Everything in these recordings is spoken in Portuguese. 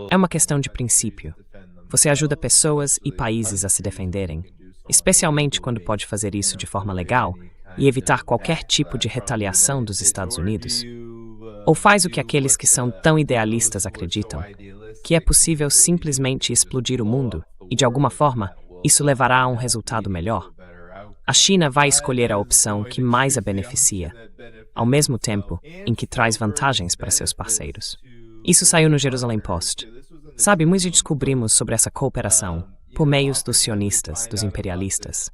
É uma questão de princípio. Você ajuda pessoas e países a se defenderem, especialmente quando pode fazer isso de forma legal e evitar qualquer tipo de retaliação dos Estados Unidos? Ou faz o que aqueles que são tão idealistas acreditam, que é possível simplesmente explodir o mundo e, de alguma forma, isso levará a um resultado melhor? A China vai escolher a opção que mais a beneficia, ao mesmo tempo em que traz vantagens para seus parceiros. Isso saiu no Jerusalem Post. Sabe, muitos descobrimos sobre essa cooperação por meios dos sionistas, dos imperialistas.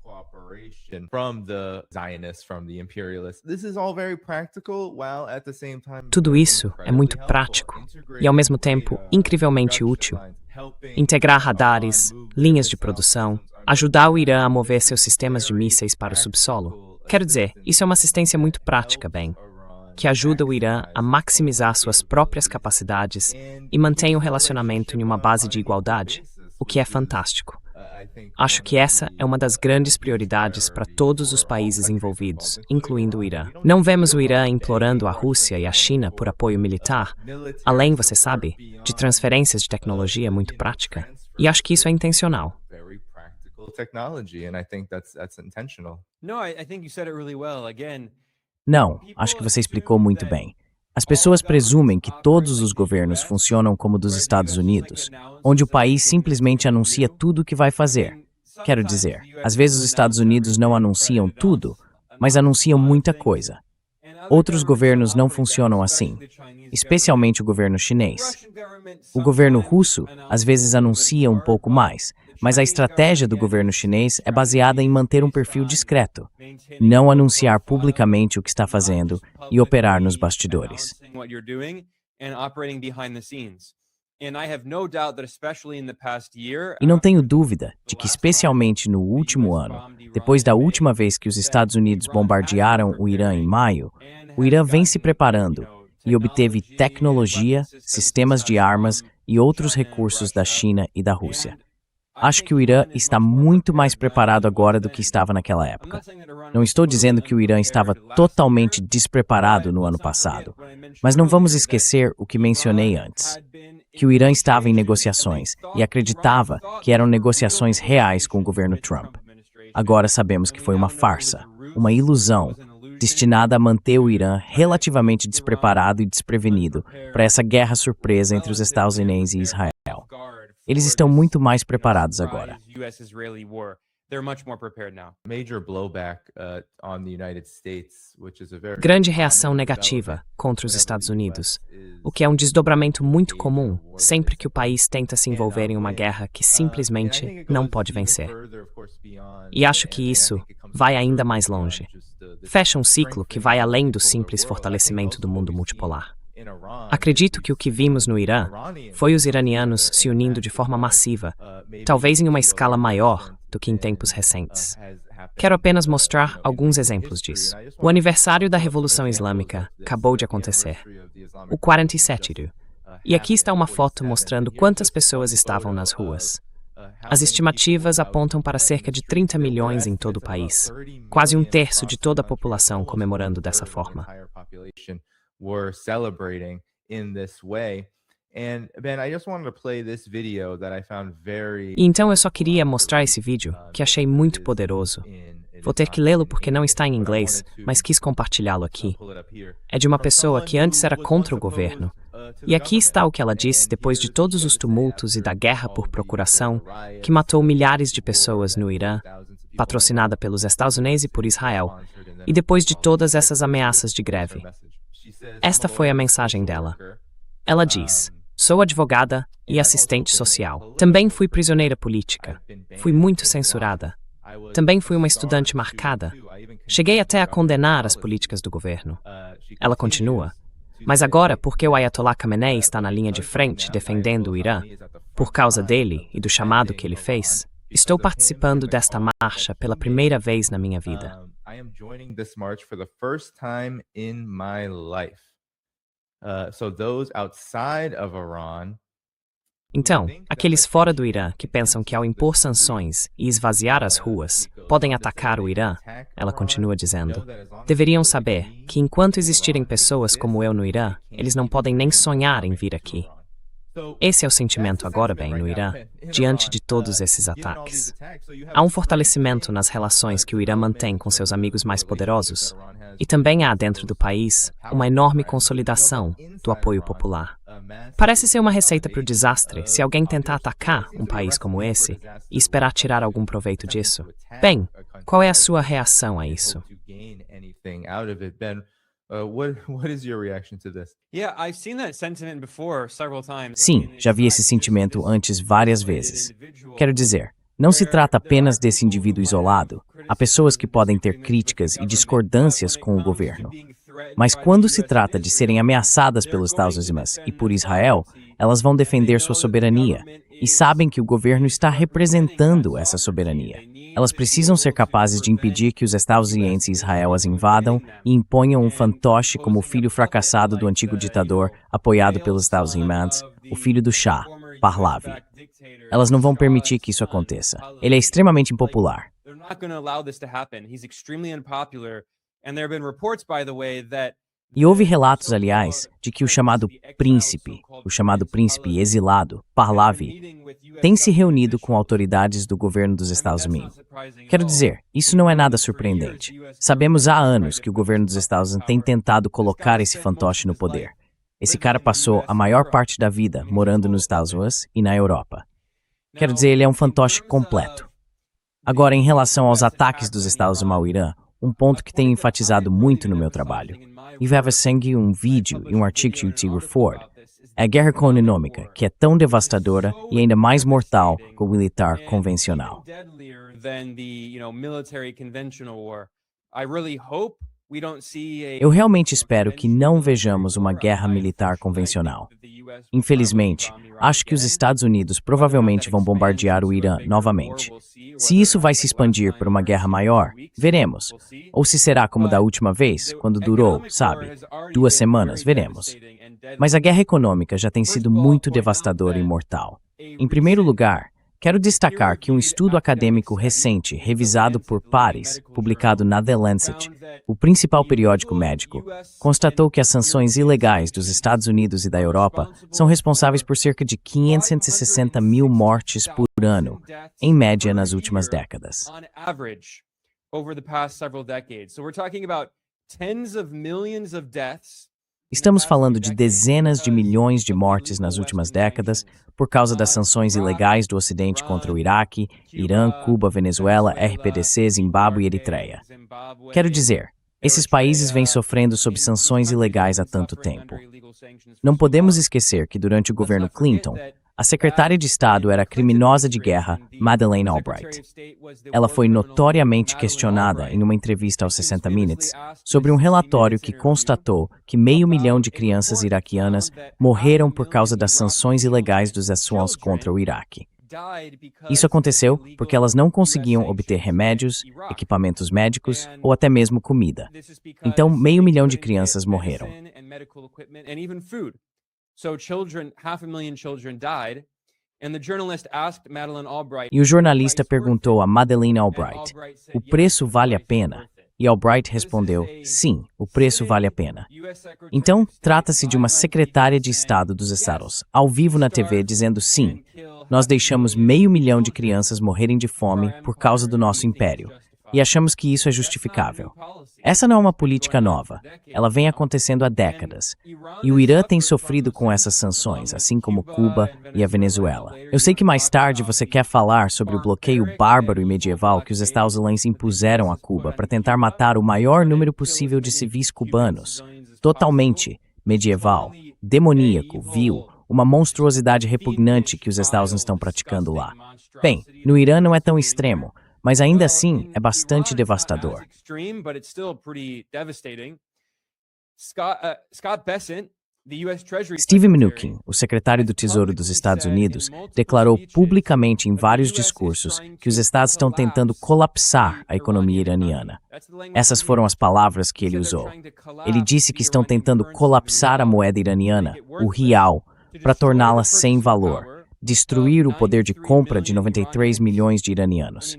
Tudo isso é muito prático e, ao mesmo tempo, incrivelmente útil. Integrar radares, linhas de produção, ajudar o Irã a mover seus sistemas de mísseis para o subsolo. Quero dizer, isso é uma assistência muito prática, bem, que ajuda o Irã a maximizar suas próprias capacidades e mantém o relacionamento em uma base de igualdade, o que é fantástico. Acho que essa é uma das grandes prioridades para todos os países envolvidos, incluindo o Irã. Não vemos o Irã implorando a Rússia e a China por apoio militar, além, você sabe, de transferências de tecnologia muito prática. E acho que isso é intencional. Não, acho que você explicou muito bem. As pessoas presumem que todos os governos funcionam como o dos Estados Unidos, onde o país simplesmente anuncia tudo o que vai fazer. Quero dizer, às vezes os Estados Unidos não anunciam tudo, mas anunciam muita coisa. Outros governos não funcionam assim, especialmente o governo chinês. O governo russo às vezes anuncia um pouco mais, mas a estratégia do governo chinês é baseada em manter um perfil discreto, não anunciar publicamente o que está fazendo e operar nos bastidores. E não tenho dúvida de que, especialmente no último ano, depois da última vez que os Estados Unidos bombardearam o Irã em maio, o Irã vem se preparando e obteve tecnologia, sistemas de armas e outros recursos da China e da Rússia. Acho que o Irã está muito mais preparado agora do que estava naquela época. Não estou dizendo que o Irã estava totalmente despreparado no ano passado, mas não vamos esquecer o que mencionei antes, que o Irã estava em negociações e acreditava que eram negociações reais com o governo Trump. Agora sabemos que foi uma farsa, uma ilusão, destinada a manter o Irã relativamente despreparado e desprevenido para essa guerra surpresa entre os Estados Unidos e Israel. Eles estão muito mais preparados agora. Grande reação negativa contra os Estados Unidos, o que é um desdobramento muito comum sempre que o país tenta se envolver em uma guerra que simplesmente não pode vencer. E acho que isso vai ainda mais longe. Fecha um ciclo que vai além do simples fortalecimento do mundo multipolar. Acredito que o que vimos no Irã foi os iranianos se unindo de forma massiva, talvez em uma escala maior do que em tempos recentes. Quero apenas mostrar alguns exemplos disso. O aniversário da Revolução Islâmica acabou de acontecer, o 47º, e aqui está uma foto mostrando quantas pessoas estavam nas ruas. As estimativas apontam para cerca de 30 milhões em todo o país, quase um terço de toda a população comemorando dessa forma. Were celebrating in this way. And Ben, I just wanted to play this video that I found very. E então eu só queria mostrar esse vídeo, que achei muito poderoso. Vou ter que lê-lo porque não está em inglês, mas quis compartilhá-lo aqui. É de uma pessoa que antes era contra o governo. E aqui está o que ela disse depois de todos os tumultos e da guerra por procuração, que matou milhares de pessoas no Irã, patrocinada pelos Estados Unidos e por Israel, e depois de todas essas ameaças de greve. Esta foi a mensagem dela. Ela diz: sou advogada e assistente social. Também fui prisioneira política. Fui muito censurada. Também fui uma estudante marcada. Cheguei até a condenar as políticas do governo. Ela continua. Mas agora, porque o Ayatollah Khamenei está na linha de frente defendendo o Irã, por causa dele e do chamado que ele fez, estou participando desta marcha pela primeira vez na minha vida. I am joining this march for the first time in my life. So those outside of Iran Então, aqueles fora do Irã que pensam que ao impor sanções e esvaziar as ruas, podem atacar o Irã, ela continua dizendo, deveriam saber que enquanto existirem pessoas como eu no Irã, eles não podem nem sonhar em vir aqui. Esse é o sentimento agora, bem, no Irã, diante de todos esses ataques. Há um fortalecimento nas relações que o Irã mantém com seus amigos mais poderosos, e também há dentro do país uma enorme consolidação do apoio popular. Parece ser uma receita para o desastre se alguém tentar atacar um país como esse e esperar tirar algum proveito disso. Bem, qual é a sua reação a isso? What is your reaction to this? Sim, já vi esse sentimento antes várias vezes. Quero dizer, não se trata apenas desse indivíduo isolado. Há pessoas que podem ter críticas e discordâncias com o governo. Mas quando se trata de serem ameaçadas pelos Estados Unidos e por Israel, elas vão defender sua soberania e sabem que o governo está representando essa soberania. Elas precisam ser capazes de impedir que os Estados Unidos e Israel as invadam e imponham um fantoche como o filho fracassado do antigo ditador, apoiado pelos Estados Unidos, o filho do Shah, Pahlavi. Elas não vão permitir que isso aconteça. Ele é extremamente impopular. E houve relatos, aliás, de que o chamado príncipe exilado, Pahlavi, tem se reunido com autoridades do governo dos Estados Unidos. Quero dizer, isso não é nada surpreendente. Sabemos há anos que o governo dos Estados Unidos tem tentado colocar esse fantoche no poder. Esse cara passou a maior parte da vida morando nos Estados Unidos e na Europa. Quero dizer, ele é um fantoche completo. Agora, em relação aos ataques dos Estados Unidos ao Irã, um ponto que tenho enfatizado muito no meu trabalho. E vai sangue um vídeo e um artigo de T. Ford. É a guerra econômica, que é tão devastadora e ainda mais mortal que o militar convencional. Eu realmente espero que não vejamos uma guerra militar convencional. Infelizmente, acho que os Estados Unidos provavelmente vão bombardear o Irã novamente. Se isso vai se expandir por uma guerra maior, veremos. Ou se será como da última vez, quando durou, 2 semanas, veremos. Mas a guerra econômica já tem sido muito devastadora e mortal. Em primeiro lugar, quero destacar que um estudo acadêmico recente, revisado por pares, publicado na The Lancet, o principal periódico médico, constatou que as sanções ilegais dos Estados Unidos e da Europa são responsáveis por cerca de 560 mil mortes por ano, em média nas últimas décadas. Estamos falando de dezenas de milhões de mortes nas últimas décadas por causa das sanções ilegais do Ocidente contra o Iraque, Irã, Cuba, Venezuela, RPDC, Zimbábue e Eritreia. Quero dizer, esses países vêm sofrendo sob sanções ilegais há tanto tempo. Não podemos esquecer que durante o governo Clinton, a secretária de Estado era a criminosa de guerra Madeleine Albright. Ela foi notoriamente questionada em uma entrevista aos 60 Minutes sobre um relatório que constatou que 500 mil de crianças iraquianas morreram por causa das sanções ilegais dos Estados contra o Iraque. Isso aconteceu porque elas não conseguiam obter remédios, equipamentos médicos ou até mesmo comida. Então, 500 mil de crianças morreram. E o jornalista perguntou a Madeleine Albright, o preço vale a pena? E Albright respondeu, sim, o preço vale a pena. Então, trata-se de uma secretária de Estado dos Estados, ao vivo na TV, dizendo sim, nós deixamos 500 mil de crianças morrerem de fome por causa do nosso império. E achamos que isso é justificável. Essa não é uma política nova. Ela vem acontecendo há décadas. E o Irã tem sofrido com essas sanções, assim como Cuba e a Venezuela. Eu sei que mais tarde você quer falar sobre o bloqueio bárbaro e medieval que os Estados Unidos impuseram a Cuba para tentar matar o maior número possível de civis cubanos. Totalmente medieval, demoníaco, vil, uma monstruosidade repugnante que os Estados Unidos estão praticando lá. Bem, no Irã não é tão extremo, mas ainda assim é bastante devastador. Steve Mnuchin, o secretário do Tesouro dos Estados Unidos, declarou publicamente em vários discursos que os Estados estão tentando colapsar a economia iraniana. Essas foram as palavras que ele usou. Ele disse que estão tentando colapsar a moeda iraniana, o rial, para torná-la sem valor, destruir o poder de compra de 93 milhões de iranianos.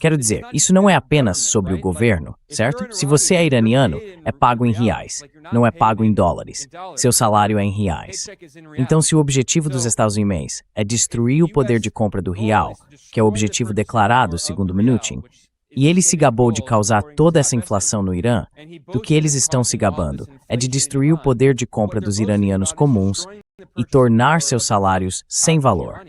Quero dizer, isso não é apenas sobre o governo, certo? Se você é iraniano, é pago em reais, não é pago em dólares. Seu salário é em reais. Então, se o objetivo dos Estados Unidos é destruir o poder de compra do real, que é o objetivo declarado, segundo Mnuchin, e ele se gabou de causar toda essa inflação no Irã, do que eles estão se gabando é de destruir o poder de compra dos iranianos comuns e tornar seus salários sem valor.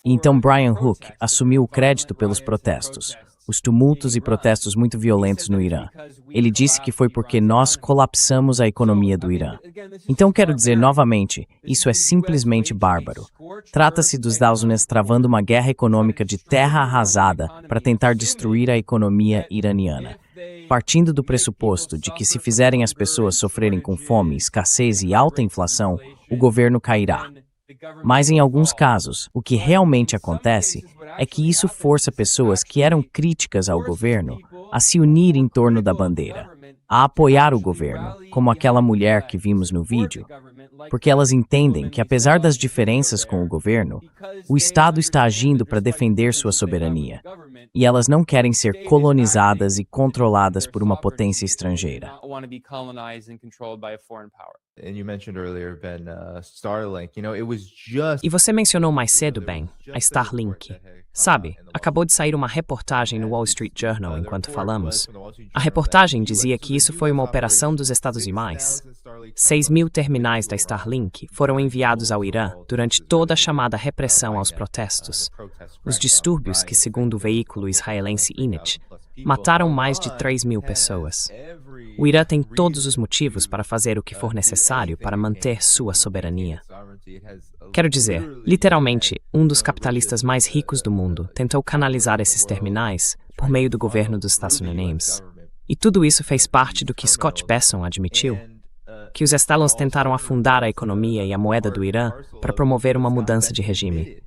Então Brian Hook assumiu o crédito pelos protestos, os tumultos e protestos muito violentos no Irã. Ele disse que foi porque nós colapsamos a economia do Irã. Então quero dizer novamente, isso é simplesmente bárbaro. Trata-se dos Estados Unidos travando uma guerra econômica de terra arrasada para tentar destruir a economia iraniana. Partindo do pressuposto de que se fizerem as pessoas sofrerem com fome, escassez e alta inflação, o governo cairá. Mas em alguns casos, o que realmente acontece é que isso força pessoas que eram críticas ao governo a se unir em torno da bandeira, a apoiar o governo, como aquela mulher que vimos no vídeo, porque elas entendem que apesar das diferenças com o governo, o Estado está agindo para defender sua soberania, e elas não querem ser colonizadas e controladas por uma potência estrangeira. E você mencionou mais cedo, Ben, a Starlink. Sabe, acabou de sair uma reportagem no Wall Street Journal enquanto falamos. A reportagem dizia que isso foi uma operação dos Estados Unidos. 6.000 terminais da Starlink foram enviados ao Irã durante toda a chamada repressão aos protestos. Os distúrbios que, segundo o veículo israelense Ynet, mataram mais de 3.000 pessoas. O Irã tem todos os motivos para fazer o que for necessário para manter sua soberania. Quero dizer, literalmente, um dos capitalistas mais ricos do mundo tentou canalizar esses terminais por meio do governo dos Estados Unidos. E tudo isso fez parte do que Scott Bessent admitiu, que os Estados tentaram afundar a economia e a moeda do Irã para promover uma mudança de regime.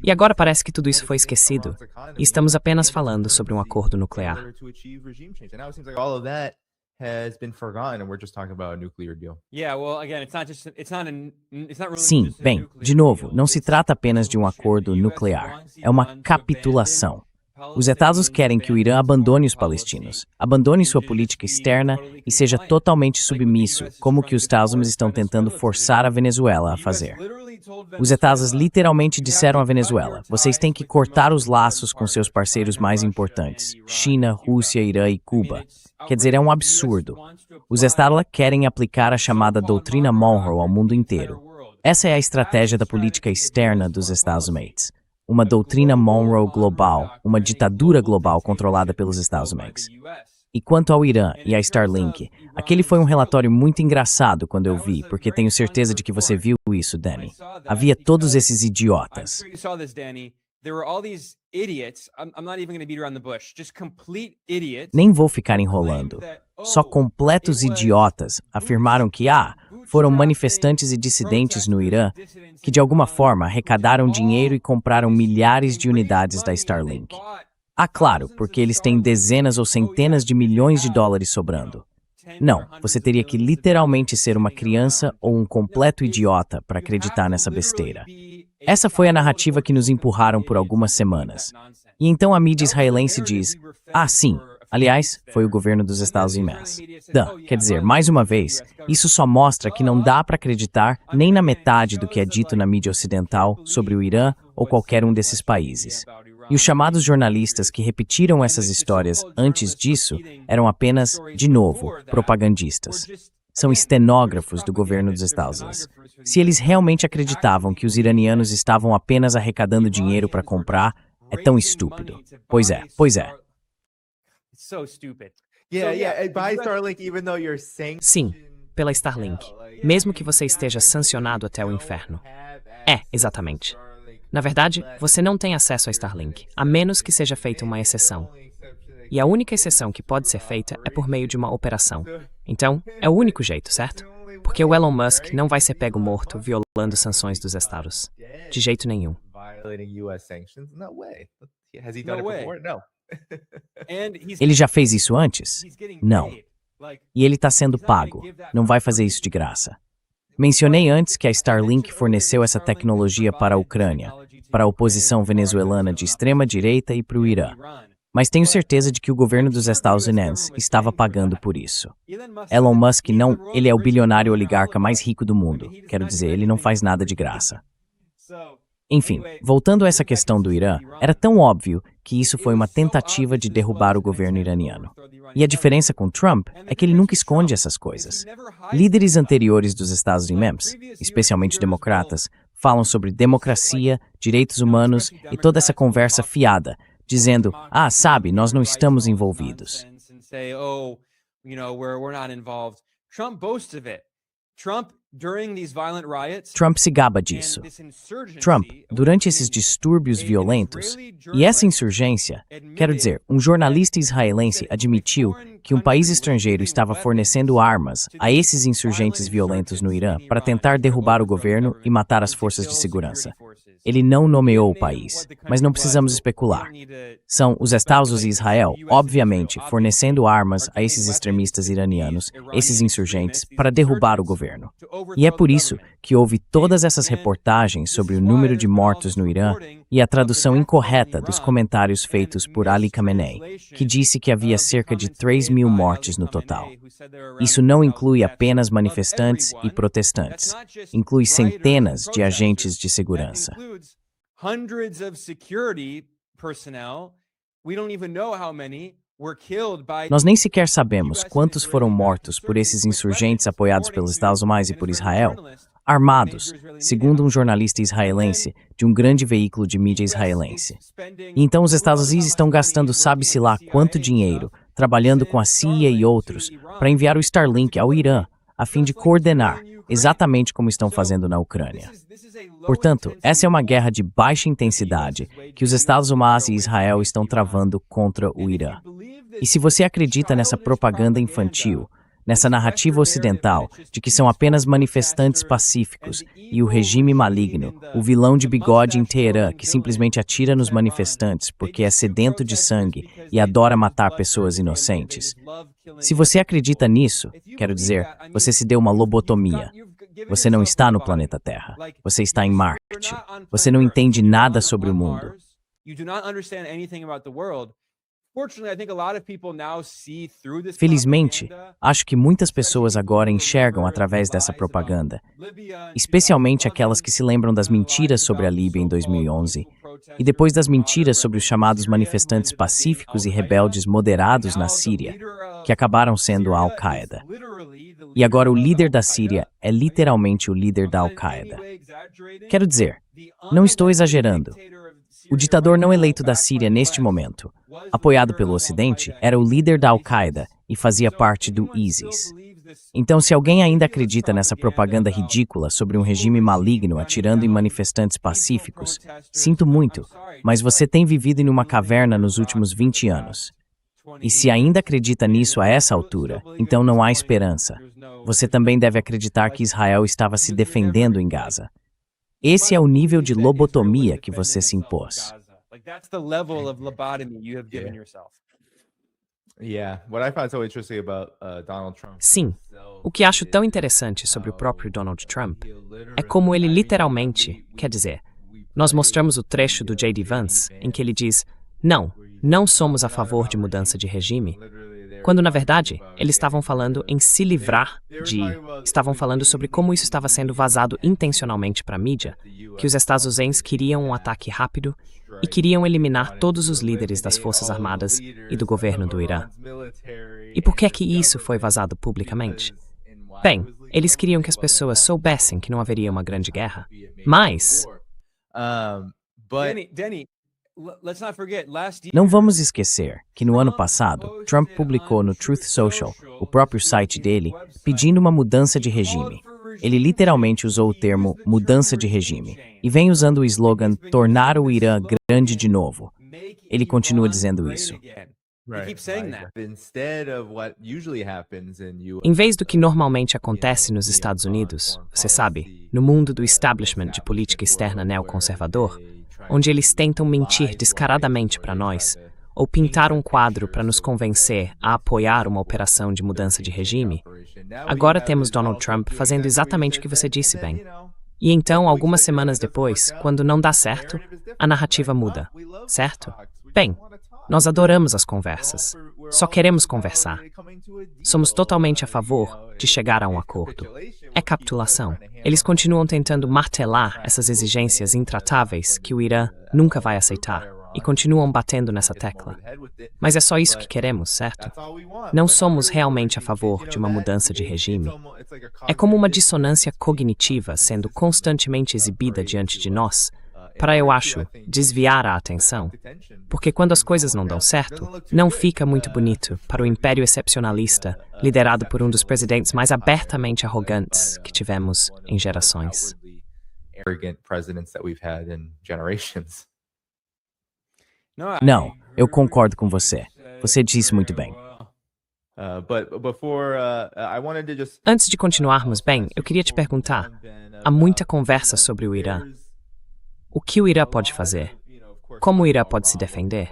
E agora parece que tudo isso foi esquecido, e estamos apenas falando sobre um acordo nuclear. Sim, bem, de novo, não se trata apenas de um acordo nuclear, é uma capitulação. Os Estados querem que o Irã abandone os palestinos, abandone sua política externa e seja totalmente submisso, como que os Estados Unidos estão tentando forçar a Venezuela a fazer. Os Estados literalmente disseram à Venezuela, vocês têm que cortar os laços com seus parceiros mais importantes, China, Rússia, Irã e Cuba. Quer dizer, é um absurdo. Os Estados querem aplicar a chamada doutrina Monroe ao mundo inteiro. Essa é a estratégia da política externa dos Estados Unidos. Uma doutrina Monroe global, uma ditadura global controlada pelos Estados Unidos. E quanto ao Irã e à Starlink, aquele foi um relatório muito engraçado quando eu vi, porque tenho certeza de que você viu isso, Danny. Havia todos esses idiotas. Nem vou ficar enrolando. Só completos idiotas afirmaram que, foram manifestantes e dissidentes no Irã que de alguma forma arrecadaram dinheiro e compraram milhares de unidades da Starlink. Claro, porque eles têm dezenas ou centenas de milhões de dólares sobrando. Não, você teria que literalmente ser uma criança ou um completo idiota para acreditar nessa besteira. Essa foi a narrativa que nos empurraram por algumas semanas. E então a mídia israelense diz, sim, aliás, foi o governo dos Estados Unidos. Quer dizer, mais uma vez, isso só mostra que não dá para acreditar nem na metade do que é dito na mídia ocidental sobre o Irã ou qualquer um desses países. E os chamados jornalistas que repetiram essas histórias antes disso eram apenas, de novo, propagandistas. São estenógrafos do governo dos Estados Unidos. Se eles realmente acreditavam que os iranianos estavam apenas arrecadando dinheiro para comprar, é tão estúpido. Pois é. Sim, pela Starlink. Mesmo que você esteja sancionado até o inferno. Exatamente. Na verdade, você não tem acesso a Starlink, a menos que seja feita uma exceção. E a única exceção que pode ser feita é por meio de uma operação. Então, é o único jeito, certo? Porque o Elon Musk não vai ser pego morto violando sanções dos Estados. De jeito nenhum. Ele já fez isso antes? Não. E ele está sendo pago. Não vai fazer isso de graça. Mencionei antes que a Starlink forneceu essa tecnologia para a Ucrânia, para a oposição venezuelana de extrema-direita e para o Irã. Mas tenho certeza de que o governo dos Estados Unidos estava pagando por isso. Elon Musk não, ele é o bilionário oligarca mais rico do mundo. Quero dizer, ele não faz nada de graça. Enfim, voltando a essa questão do Irã, era tão óbvio que isso foi uma tentativa de derrubar o governo iraniano. E a diferença com Trump é que ele nunca esconde essas coisas. Líderes anteriores dos Estados Unidos, especialmente democratas, falam sobre democracia, direitos humanos e toda essa conversa fiada, dizendo, sabe, nós não estamos envolvidos. Trump se gaba disso. Trump, durante esses distúrbios violentos, e essa insurgência, quero dizer, um jornalista israelense admitiu que um país estrangeiro estava fornecendo armas a esses insurgentes violentos no Irã para tentar derrubar o governo e matar as forças de segurança. Ele não nomeou o país, mas não precisamos especular. São os Estados Unidos e Israel, obviamente, fornecendo armas a esses extremistas iranianos, esses insurgentes, para derrubar o governo. E é por isso que houve todas essas reportagens sobre o número de mortos no Irã e a tradução incorreta dos comentários feitos por Ali Khamenei, que disse que havia cerca de 3.000 mortes no total. Isso não inclui apenas manifestantes e protestantes, inclui centenas de agentes de segurança. Nós nem sequer sabemos quantos foram mortos por esses insurgentes apoiados pelos Estados Unidos e por Israel, armados, segundo um jornalista israelense de um grande veículo de mídia israelense. E então os Estados Unidos estão gastando sabe-se lá quanto dinheiro, trabalhando com a CIA e outros, para enviar o Starlink ao Irã, a fim de coordenar, exatamente como estão fazendo na Ucrânia. Portanto, essa é uma guerra de baixa intensidade que os Estados Unidos e Israel estão travando contra o Irã. E se você acredita nessa propaganda infantil, nessa narrativa ocidental de que são apenas manifestantes pacíficos e o regime maligno, o vilão de bigode em Teherã que simplesmente atira nos manifestantes porque é sedento de sangue e adora matar pessoas inocentes. Se você acredita nisso, quero dizer, você se deu uma lobotomia. Você não está no planeta Terra. Você está em Marte. Você não entende nada sobre o mundo. Felizmente, acho que muitas pessoas agora enxergam através dessa propaganda, especialmente aquelas que se lembram das mentiras sobre a Líbia em 2011 e depois das mentiras sobre os chamados manifestantes pacíficos e rebeldes moderados na Síria, que acabaram sendo a Al-Qaeda. E agora o líder da Síria é literalmente o líder da Al-Qaeda. Quero dizer, não estou exagerando. O ditador não eleito da Síria neste momento, apoiado pelo Ocidente, era o líder da Al-Qaeda e fazia parte do ISIS. Então, se alguém ainda acredita nessa propaganda ridícula sobre um regime maligno atirando em manifestantes pacíficos, sinto muito, mas você tem vivido em uma caverna nos últimos 20 anos. E se ainda acredita nisso a essa altura, então não há esperança. Você também deve acreditar que Israel estava se defendendo em Gaza. Esse é o nível de lobotomia que você se impôs. Sim, o que acho tão interessante sobre o próprio Donald Trump é como ele literalmente, quer dizer, nós mostramos o trecho do J.D. Vance em que ele diz, não somos a favor de mudança de regime, quando na verdade eles estavam falando em se livrar estavam falando sobre como isso estava sendo vazado intencionalmente para a mídia, que os Estados Unidos queriam um ataque rápido e queriam eliminar todos os líderes das Forças Armadas e do governo do Irã. E por que isso foi vazado publicamente? Bem, eles queriam que as pessoas soubessem que não haveria uma grande guerra, mas... Não vamos esquecer que no ano passado, Trump publicou no Truth Social, o próprio site dele, pedindo uma mudança de regime. Ele literalmente usou o termo mudança de regime e vem usando o slogan tornar o Irã grande de novo. Ele continua dizendo isso. Em vez do que normalmente acontece nos Estados Unidos, você sabe, no mundo do establishment de política externa neoconservador, onde eles tentam mentir descaradamente para nós, ou pintar um quadro para nos convencer a apoiar uma operação de mudança de regime, agora temos Donald Trump fazendo exatamente o que você disse, Ben. E então, algumas semanas depois, quando não dá certo, a narrativa muda, certo? Bem, nós adoramos as conversas. Só queremos conversar. Somos totalmente a favor de chegar a um acordo. É capitulação. Eles continuam tentando martelar essas exigências intratáveis que o Irã nunca vai aceitar e continuam batendo nessa tecla. Mas é só isso que queremos, certo? Não somos realmente a favor de uma mudança de regime. É como uma dissonância cognitiva sendo constantemente exibida diante de nós para, eu acho, desviar a atenção. Porque quando as coisas não dão certo, não fica muito bonito para o império excepcionalista liderado por um dos presidentes mais abertamente arrogantes que tivemos em gerações. Não, eu concordo com você. Você disse muito bem. Antes de continuarmos, bem, eu queria te perguntar, há muita conversa sobre o Irã. O que o Irã pode fazer? Como o Irã pode se defender?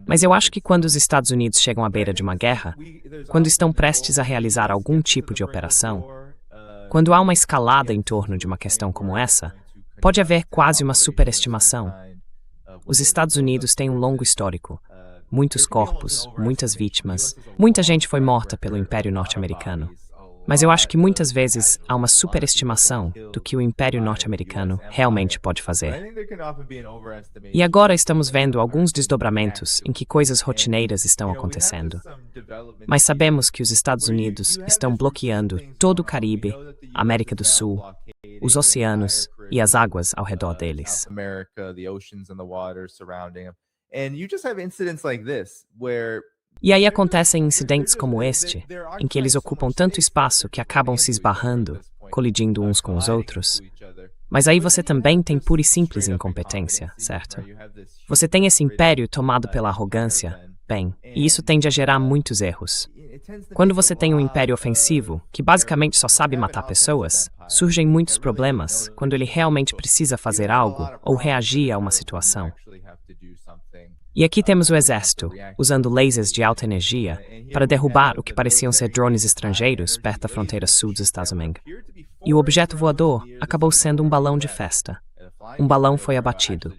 Mas eu acho que quando os Estados Unidos chegam à beira de uma guerra, quando estão prestes a realizar algum tipo de operação, quando há uma escalada em torno de uma questão como essa, pode haver quase uma superestimação. Os Estados Unidos têm um longo histórico. Muitos corpos, muitas vítimas, muita gente foi morta pelo Império Norte-Americano. Mas eu acho que muitas vezes há uma superestimação do que o Império Norte-Americano realmente pode fazer. E agora estamos vendo alguns desdobramentos em que coisas rotineiras estão acontecendo. Mas sabemos que os Estados Unidos estão bloqueando todo o Caribe, a América do Sul, os oceanos e as águas ao redor deles. E aí acontecem incidentes como este, em que eles ocupam tanto espaço que acabam se esbarrando, colidindo uns com os outros. Mas aí você também tem pura e simples incompetência, certo? Você tem esse império tomado pela arrogância, bem, e isso tende a gerar muitos erros. Quando você tem um império ofensivo, que basicamente só sabe matar pessoas, surgem muitos problemas quando ele realmente precisa fazer algo ou reagir a uma situação. E aqui temos o exército, usando lasers de alta energia para derrubar o que pareciam ser drones estrangeiros perto da fronteira sul dos Estados Unidos. E o objeto voador acabou sendo um balão de festa. Um balão foi abatido.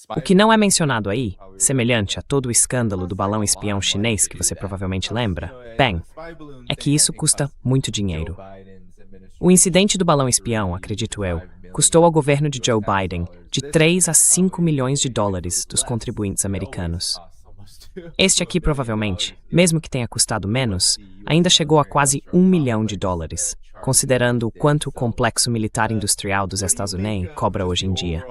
O que não é mencionado aí, semelhante a todo o escândalo do balão espião chinês que você provavelmente lembra, bem, é que isso custa muito dinheiro. O incidente do balão espião, acredito eu, custou ao governo de Joe Biden de 3 a 5 milhões de dólares dos contribuintes americanos. Este aqui provavelmente, mesmo que tenha custado menos, ainda chegou a quase 1 milhão de dólares, considerando o quanto o complexo militar industrial dos Estados Unidos cobra hoje em dia.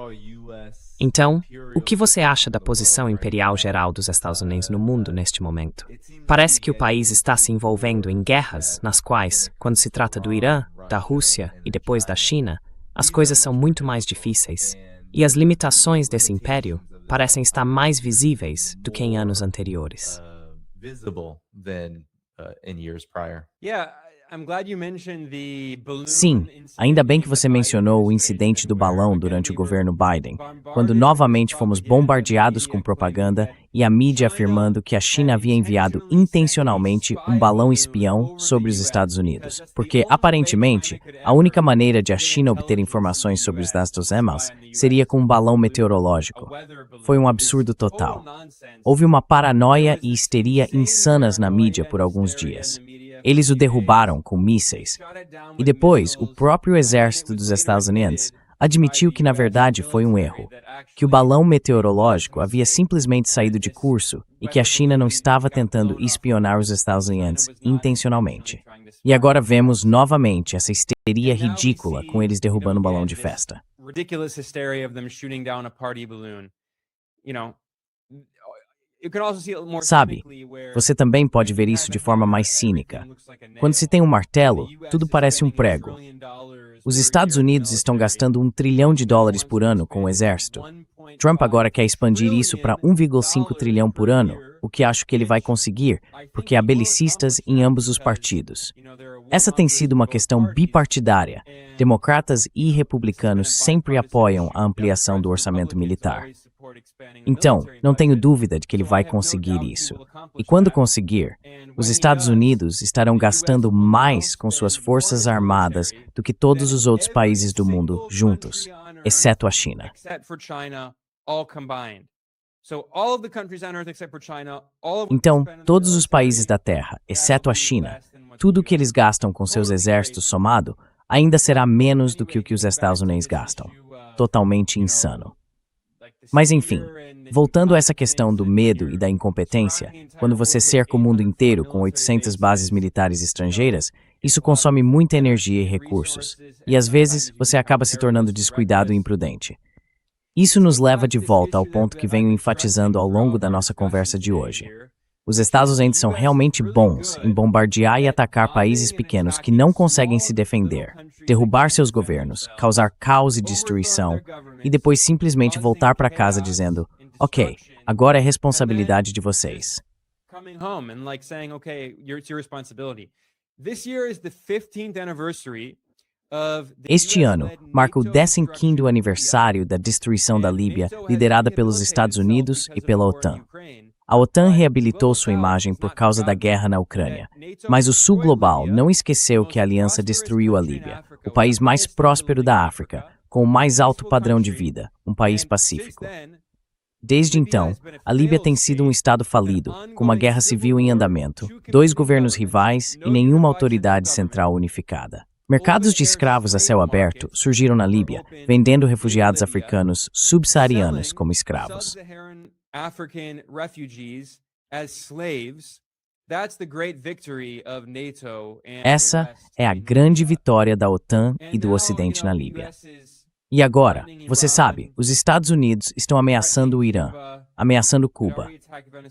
Então, o que você acha da posição imperial geral dos Estados Unidos no mundo neste momento? Parece que o país está se envolvendo em guerras nas quais, quando se trata do Irã, da Rússia e depois da China, as coisas são muito mais difíceis, e as limitações desse império parecem estar mais visíveis do que em anos anteriores. Sim, ainda bem que você mencionou o incidente do balão durante o governo Biden, quando novamente fomos bombardeados com propaganda e a mídia afirmando que a China havia enviado intencionalmente um balão espião sobre os Estados Unidos, porque, aparentemente, a única maneira de a China obter informações sobre os Estados Unidos seria com um balão meteorológico. Foi um absurdo total. Houve uma paranoia e histeria insanas na mídia por alguns dias. Eles o derrubaram com mísseis. E depois, o próprio exército dos Estados Unidos admitiu que na verdade foi um erro, que o balão meteorológico havia simplesmente saído de curso e que a China não estava tentando espionar os Estados Unidos intencionalmente. E agora vemos novamente essa histeria ridícula com eles derrubando um balão de festa. Sabe, você também pode ver isso de forma mais cínica. Quando se tem um martelo, tudo parece um prego. Os Estados Unidos estão gastando $1 trilhão por ano com o exército. Trump agora quer expandir isso para 1,5 trilhão por ano, o que acho que ele vai conseguir, porque há belicistas em ambos os partidos. Essa tem sido uma questão bipartidária. Democratas e republicanos sempre apoiam a ampliação do orçamento militar. Então, não tenho dúvida de que ele vai conseguir isso. E quando conseguir, os Estados Unidos estarão gastando mais com suas forças armadas do que todos os outros países do mundo juntos, exceto a China. Então, todos os países da Terra, exceto a China, tudo o que eles gastam com seus exércitos somado, ainda será menos do que o que os Estados Unidos gastam. Totalmente insano. Mas enfim, voltando a essa questão do medo e da incompetência, quando você cerca o mundo inteiro com 800 bases militares estrangeiras, isso consome muita energia e recursos, e às vezes você acaba se tornando descuidado e imprudente. Isso nos leva de volta ao ponto que venho enfatizando ao longo da nossa conversa de hoje. Os Estados Unidos são realmente bons em bombardear e atacar países pequenos que não conseguem se defender, derrubar seus governos, causar caos e destruição, e depois simplesmente voltar para casa dizendo, ok, agora é responsabilidade de vocês. Este ano marca o 15º aniversário da destruição da Líbia, liderada pelos Estados Unidos e pela OTAN. A OTAN reabilitou sua imagem por causa da guerra na Ucrânia, mas o Sul Global não esqueceu que a aliança destruiu a Líbia, o país mais próspero da África, com o mais alto padrão de vida, um país pacífico. Desde então, a Líbia tem sido um estado falido, com uma guerra civil em andamento, 2 governos rivais e nenhuma autoridade central unificada. Mercados de escravos a céu aberto surgiram na Líbia, vendendo refugiados africanos subsaarianos como escravos. African refugees as slaves. That's the great victory of NATO and Essa é a grande vitória da OTAN e do Ocidente na Líbia. E agora, você sabe, os Estados Unidos estão ameaçando o Irã, ameaçando Cuba.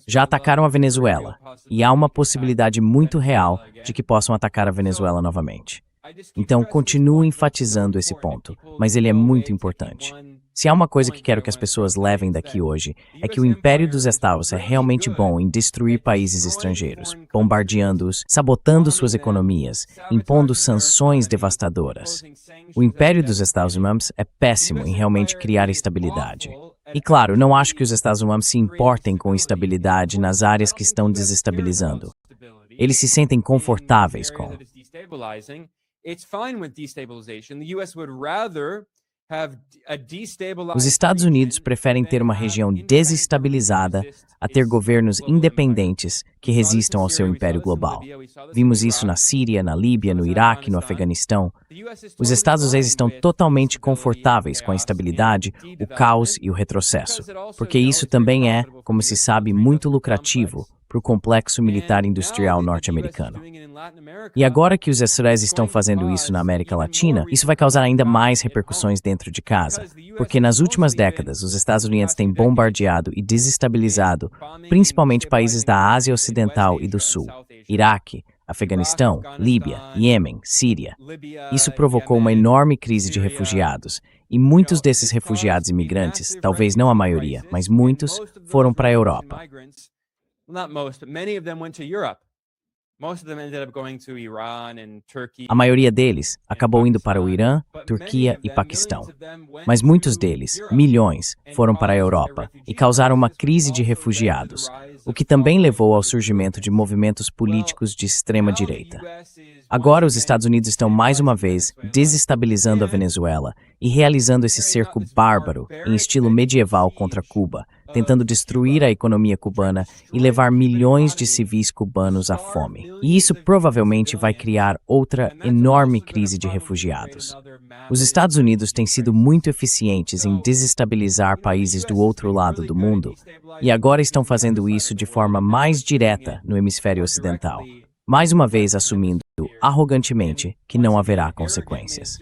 Já atacaram a Venezuela, e há uma possibilidade muito real de que possam atacar a Venezuela novamente. Então, continuo enfatizando esse ponto, mas ele é muito importante. Se há uma coisa que quero que as pessoas levem daqui hoje, é que o Império dos Estados é realmente bom em destruir países estrangeiros, bombardeando-os, sabotando suas economias, impondo sanções devastadoras. O Império dos Estados Unidos é péssimo em realmente criar estabilidade. E claro, não acho que os Estados Unidos se importem com estabilidade nas áreas que estão desestabilizando. Eles se sentem confortáveis com. Os Estados Unidos preferem ter uma região desestabilizada a ter governos independentes que resistam ao seu império global. Vimos isso na Síria, na Líbia, no Iraque, no Afeganistão. Os Estados Unidos estão totalmente confortáveis com a instabilidade, o caos e o retrocesso, porque isso também é, como se sabe, muito lucrativo para o complexo militar industrial norte-americano. E agora que os Israélitas estão fazendo isso na América Latina, isso vai causar ainda mais repercussões dentro de casa, porque nas últimas décadas os Estados Unidos têm bombardeado e desestabilizado principalmente países da Ásia Ocidental e do Sul, Iraque, Afeganistão, Líbia, Iêmen, Síria. Isso provocou uma enorme crise de refugiados, e muitos desses refugiados imigrantes, talvez não a maioria, mas muitos, foram para a Europa. A maioria deles acabou indo para o Irã, Turquia e Paquistão. Mas muitos deles, milhões, foram para a Europa e causaram uma crise de refugiados, o que também levou ao surgimento de movimentos políticos de extrema-direita. Agora os Estados Unidos estão mais uma vez desestabilizando a Venezuela e realizando esse cerco bárbaro em estilo medieval contra Cuba, tentando destruir a economia cubana e levar milhões de civis cubanos à fome. E isso provavelmente vai criar outra enorme crise de refugiados. Os Estados Unidos têm sido muito eficientes em desestabilizar países do outro lado do mundo, e agora estão fazendo isso de forma mais direta no hemisfério ocidental, mais uma vez assumindo arrogantemente que não haverá consequências.